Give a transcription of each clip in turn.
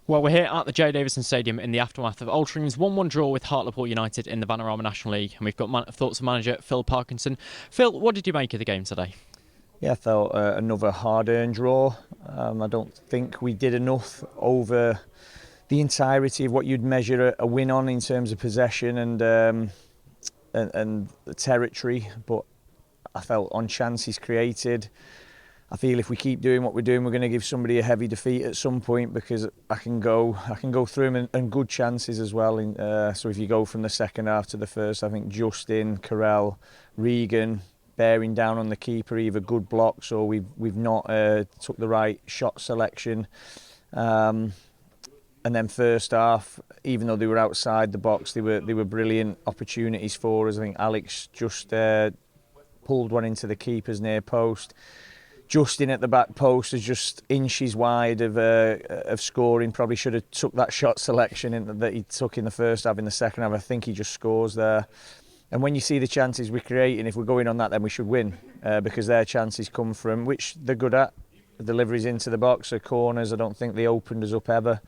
Well, we're here at the J Davison Stadium in the aftermath of Altrincham's 1-1 draw with Hartlepool United in the Vanarama National League, and we've got thoughts of manager Phil Parkinson. Phil, what did you make of the game today? Yeah, I thought another hard-earned draw. I don't think we did enough over the entirety of what you'd measure a win on in terms of possession and the territory, but I felt on chances created. I feel if we keep doing what we're doing, we're going to give somebody a heavy defeat at some point, because I can go through them and good chances as well. So if you go from the second half to the first, I think Justin, Carell, Regan bearing down on the keeper, either good blocks or we've not took the right shot selection. And then first half, even though they were outside the box, they were brilliant opportunities for us. I think Alex just pulled one into the keeper's near post. Justin at the back post is just inches wide of scoring. Probably should have took that shot selection that he took in the first half. In the second half, I think he just scores there. And when you see the chances we're creating, if we're going on that, then we should win, because their chances come from, which they're good at, the deliveries into the box or corners. I don't think they opened us up ever.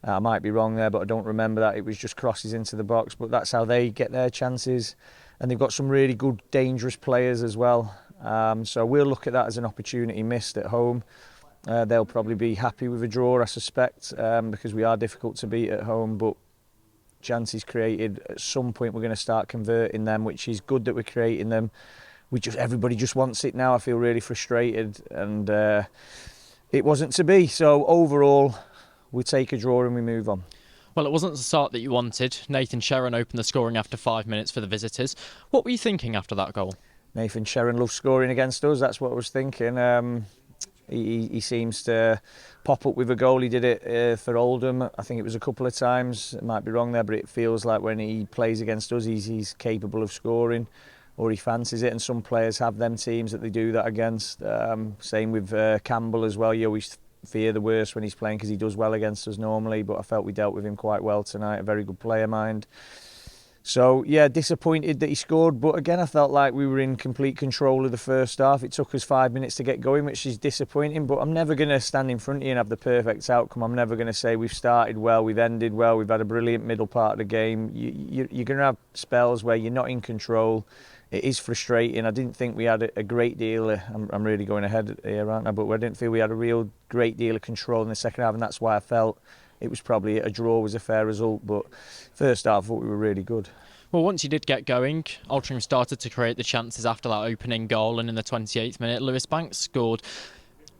I might be wrong there, but I don't remember that. It was just crosses into the box. But that's how they get their chances. And they've got some really good, dangerous players as well. So we'll look at that as an opportunity missed at home. They'll probably be happy with a draw, I suspect, because we are difficult to beat at home. But chances created, at some point we're going to start converting them, which is good that we're creating them. Everybody just wants it now. I feel really frustrated, and it wasn't to be. So overall, we take a draw and we move on. Well, it wasn't the start that you wanted. Nathan Sherron opened the scoring after 5 minutes for the visitors. What were you thinking after that goal? Nathan Sherron loves scoring against us. That's what I was thinking. He seems to pop up with a goal. He did it for Oldham. I think it was a couple of times. It might be wrong there, but it feels like when he plays against us, he's capable of scoring, or he fancies it. And some players have them teams that they do that against. Same with Campbell as well. You always fear the worst when he's playing, because he does well against us normally. But I felt we dealt with him quite well tonight. A very good player mind. So, yeah, disappointed that he scored. But again, I felt like we were in complete control of the first half. It took us 5 minutes to get going, which is disappointing. But I'm never going to stand in front of you and have the perfect outcome. I'm never going to say we've started well, we've ended well, we've had a brilliant middle part of the game. You're going to have spells where you're not in control. It is frustrating. I didn't think we had a great deal. I'm really going ahead here, aren't I? But I didn't feel we had a real great deal of control in the second half, and that's why I felt it was probably a draw was a fair result. But first half, I thought we were really good. Well, once you did get going, Altrincham started to create the chances after that opening goal, and in the 28th minute, Lewis Banks scored.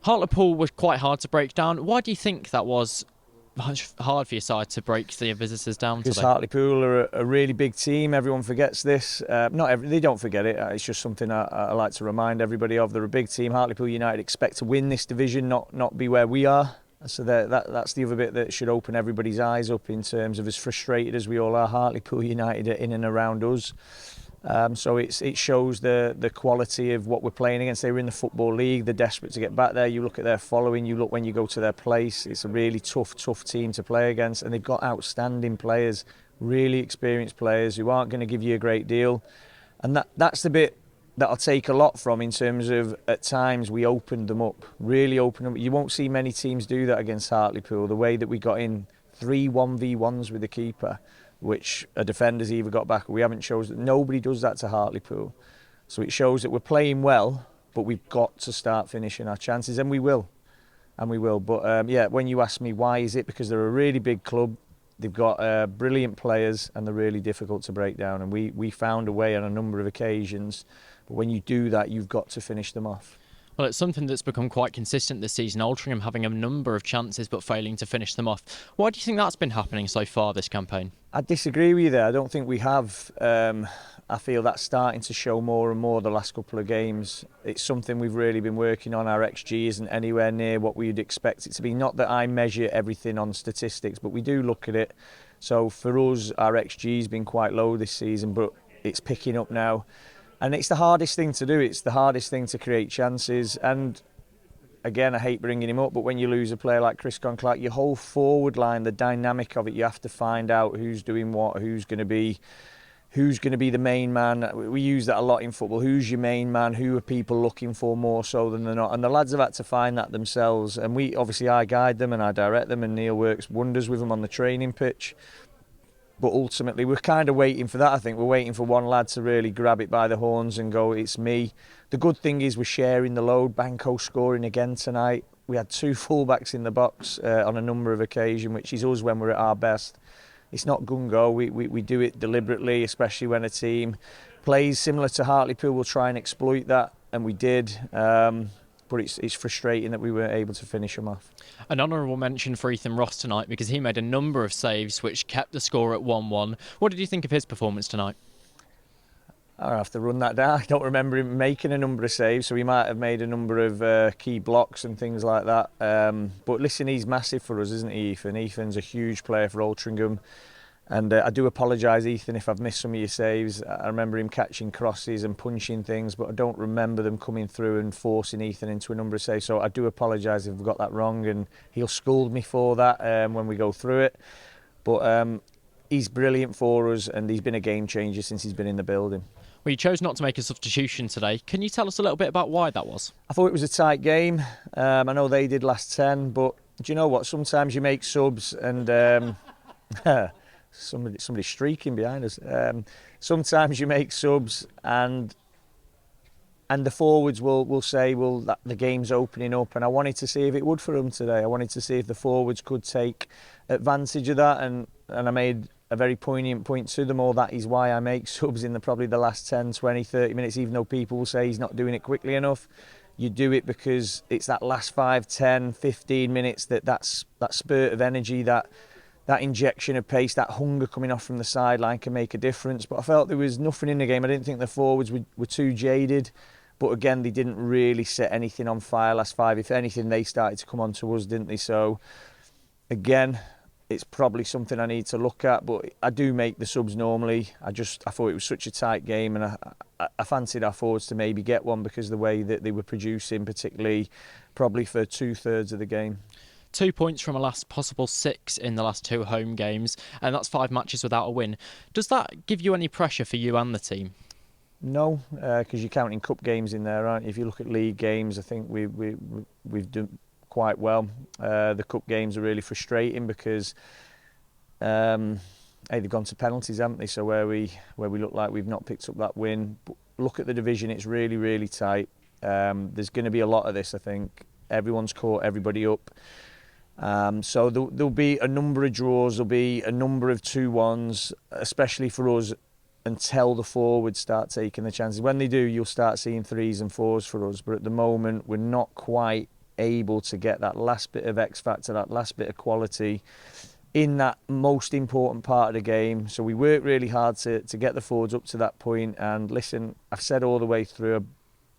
Hartlepool was quite hard to break down. Why do you think that was hard for your side to break the visitors down today? Because Hartlepool are a really big team. Everyone forgets this. They don't forget it. It's just something I like to remind everybody of. They're a big team. Hartlepool United expect to win this division, not be where we are. So that's the other bit that should open everybody's eyes up in terms of, as frustrated as we all are, Hartlepool United are in and around us. So it shows the quality of what we're playing against. They were in the Football League. They're desperate to get back there. You look at their following. You look when you go to their place. It's a really tough team to play against. And they've got outstanding players, really experienced players who aren't going to give you a great deal. And that's the bit that I'll take a lot from, in terms of, at times we opened them up, really opened them up. You won't see many teams do that against Hartlepool. The way that we got in 3 1v1s with the keeper, which a defender's either got back or we haven't chosen. Nobody does that to Hartlepool. So it shows that we're playing well, but we've got to start finishing our chances, and we will. But when you ask me why is it, because they're a really big club. They've got brilliant players, and they're really difficult to break down. And we found a way on a number of occasions. But when you do that, you've got to finish them off. Well, it's something that's become quite consistent this season. Altrincham having a number of chances but failing to finish them off. Why do you think that's been happening so far this campaign? I disagree with you there. I don't think we have. I feel that's starting to show more and more the last couple of games. It's something we've really been working on. Our XG isn't anywhere near what we'd expect it to be. Not that I measure everything on statistics, but we do look at it. So for us, our XG's been quite low this season, but it's picking up now. And it's the hardest thing to do. It's the hardest thing to create chances. And again, I hate bringing him up, but when you lose a player like Chris Clark, your whole forward line, the dynamic of it, you have to find out who's doing what, who's going to be who's going to be the main man. We use that a lot in football. Who's your main man? Who are people looking for more so than they're not? And the lads have had to find that themselves. And I guide them and I direct them, and Neil works wonders with them on the training pitch. But ultimately, we're kind of waiting for that. I think we're waiting for one lad to really grab it by the horns and go, it's me. The good thing is we're sharing the load. Banco scoring again tonight. We had 2 fullbacks in the box on a number of occasions, which is us when we're at our best. It's not gung-go. We do it deliberately, especially when a team plays similar to Hartlepool. We'll try and exploit that, and we did. But it's frustrating that we weren't able to finish them off. An honourable mention for Ethan Ross tonight, because he made a number of saves which kept the score at 1-1. What did you think of his performance tonight? I'll have to run that down. I don't remember him making a number of saves, so he might have made a number of key blocks and things like that. But listen, he's massive for us, isn't he, Ethan? Ethan's a huge player for Altrincham. And I do apologise, Ethan, if I've missed some of your saves. I remember him catching crosses and punching things, but I don't remember them coming through and forcing Ethan into a number of saves. So I do apologise if I've got that wrong, and he'll scold me for that when we go through it. But he's brilliant for us, and he's been a game changer since he's been in the building. Well, you chose not to make a substitution today. Can you tell us a little bit about why that was? I thought it was a tight game. I know they did last 10, but do you know what? Sometimes you make subs and... Somebody's streaking behind us. Sometimes you make subs and the forwards will say, well, the game's opening up, and I wanted to see if it would for them today. I wanted to see if the forwards could take advantage of that, and I made a very poignant point to them all. That is why I make subs in probably the last 10, 20, 30 minutes, even though people will say he's not doing it quickly enough. You do it because it's that last 5, 10, 15 minutes that spurt of energy, that injection of pace, that hunger coming off from the sideline can make a difference. But I felt there was nothing in the game. I didn't think the forwards were too jaded. But again, they didn't really set anything on fire last 5. If anything, they started to come on to us, didn't they? So, again, it's probably something I need to look at. But I do make the subs normally. I thought it was such a tight game, and I fancied our forwards to maybe get one because of the way that they were producing, particularly probably for 2/3 of the game. 2 points from a last possible 6 in the last 2 home games, and that's 5 matches without a win. Does that give you any pressure for you and the team? No, because you're counting cup games in there, aren't you? If you look at league games, I think we've done quite well. The cup games are really frustrating because they've gone to penalties, haven't they? So where we look like we've not picked up that win. But look at the division; it's really, really tight. There's going to be a lot of this, I think. Everyone's caught everybody up. So there'll be a number of draws, there'll be a number of 2-1s, especially for us, until the forwards start taking the chances. When they do, you'll start seeing 3s and 4s for us, but at the moment we're not quite able to get that last bit of X factor, that last bit of quality in that most important part of the game. So we work really hard to get the forwards up to that point. And listen, I've said all the way through,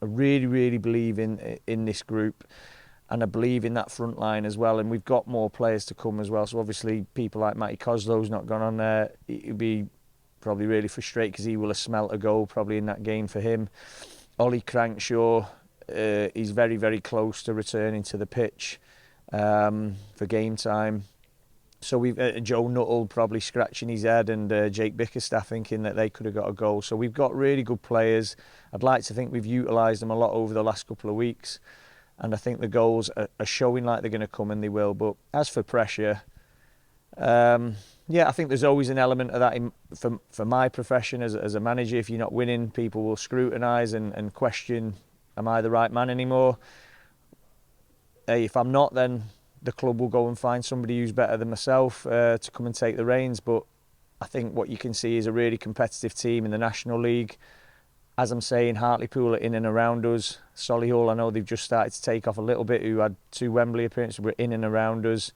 I really, really believe in this group. And I believe in that front line as well. And we've got more players to come as well. So obviously people like Matty Coslow's not gone on there. He'll be probably really frustrated because he will have smelt a goal probably in that game for him. Ollie Crankshaw is very, very close to returning to the pitch for game time. So we've Joe Nuttall probably scratching his head, and Jake Bickerstaff thinking that they could have got a goal. So we've got really good players. I'd like to think we've utilised them a lot over the last couple of weeks. And I think the goals are showing like they're going to come, and they will. But as for pressure, I think there's always an element of that for my profession as a manager. If you're not winning, people will scrutinise and question, am I the right man anymore? Hey, if I'm not, then the club will go and find somebody who's better than myself to come and take the reins. But I think what you can see is a really competitive team in the National League. As I'm saying, Hartlepool are in and around us. Solihull, I know they've just started to take off a little bit, who had 2 Wembley appearances, were in and around us.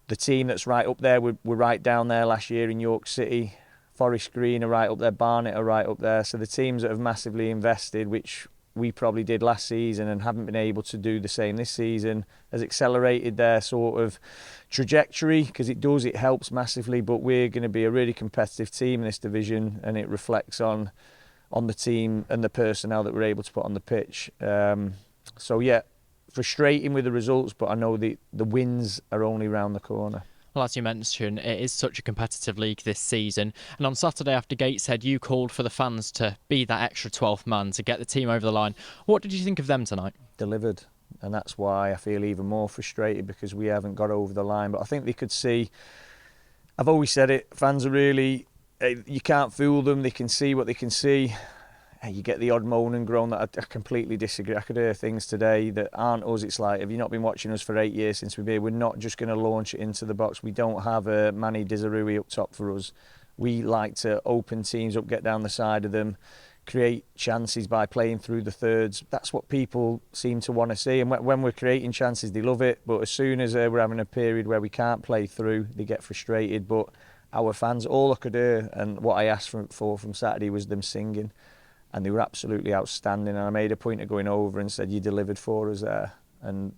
The team that's right up there, were right down there last year in York City. Forest Green are right up there, Barnet are right up there. So the teams that have massively invested, which we probably did last season and haven't been able to do the same this season, has accelerated their sort of trajectory, because it helps massively. But we're going to be a really competitive team in this division, and it reflects on the team and the personnel that we're able to put on the pitch. So yeah, frustrating with the results, but I know the wins are only round the corner. Well, as you mentioned, it is such a competitive league this season. And on Saturday after Gateshead, you called for the fans to be that extra 12th man to get the team over the line. What did you think of them tonight? Delivered. And that's why I feel even more frustrated, because we haven't got over the line. But I think they could see, I've always said it, fans are really, you can't fool them, they can see what they can see. You get the odd moan and groan that I completely disagree. I could hear things today that aren't us. It's like, have you not been watching us for 8 years since we've been here? We're not just going to launch it into the box. We don't have a Manny Dizarui up top for us. We like to open teams up, get down the side of them, create chances by playing through the thirds. That's what people seem to want to see. And when we're creating chances, they love it. But as soon as we're having a period where we can't play through, they get frustrated. But our fans, all I could hear, and what I asked for from Saturday, was them singing. And they were absolutely outstanding. And I made a point of going over and said, you delivered for us there. And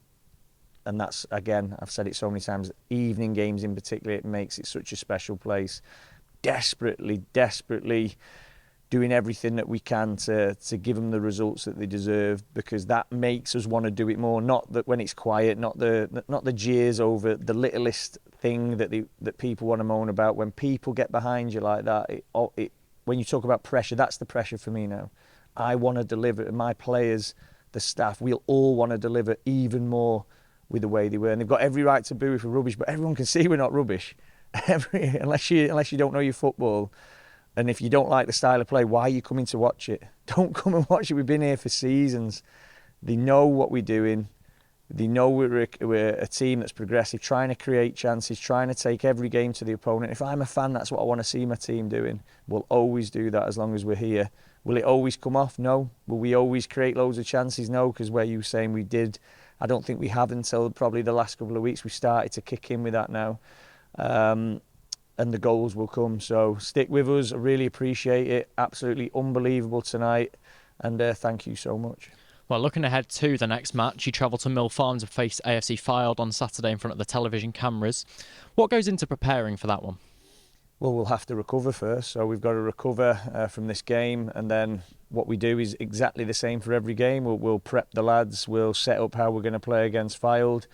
that's, again, I've said it so many times, evening games in particular, it makes it such a special place. Desperately doing everything that we can to give them the results that they deserve, because that makes us want to do it more. Not that when it's quiet, not the jeers over the littlest thing that people want to moan about. When people get behind you like that, when you talk about pressure, that's the pressure for me now. I want to deliver, and my players, the staff, we'll all want to deliver even more with the way they were. And they've got every right to boo if we're rubbish, but everyone can see we're not rubbish. Unless you don't know your football, and if you don't like the style of play, why are you coming to watch it? Don't come and watch it. We've been here for seasons. They know what we're doing. They know we're a team that's progressive, trying to create chances, trying to take every game to the opponent. If I'm a fan, that's what I want to see my team doing. We'll always do that as long as we're here. Will it always come off? No. Will we always create loads of chances? No, because where you were saying we did, I don't think we have until probably the last couple of weeks. We started to kick in with that now. And the goals will come. So stick with us. I really appreciate it. Absolutely unbelievable tonight. And thank you so much. Well, looking ahead to the next match, you travel to Mill Farm to face AFC Fylde on Saturday in front of the television cameras. What goes into preparing for that one? Well, we'll have to recover first. So we've got to recover from this game. And then what we do is exactly the same for every game. We'll prep the lads. We'll set up how we're going to play against Fylde.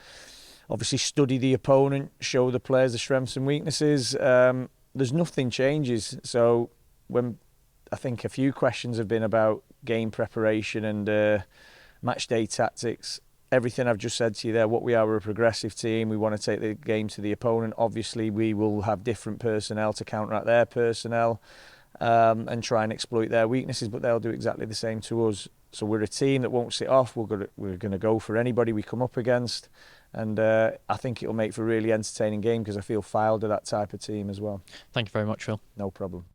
Obviously study the opponent, show the players the strengths and weaknesses. There's nothing changes. So when I think a few questions have been about game preparation and match day tactics, everything I've just said to you there, what we are, we're a progressive team. We want to take the game to the opponent. Obviously, we will have different personnel to counteract their personnel and try and exploit their weaknesses, but they'll do exactly the same to us. So we're a team that won't sit off. We're going to go for anybody we come up against. And I think it'll make for a really entertaining game, because I feel Fylde are that type of team as well. Thank you very much, Phil. No problem.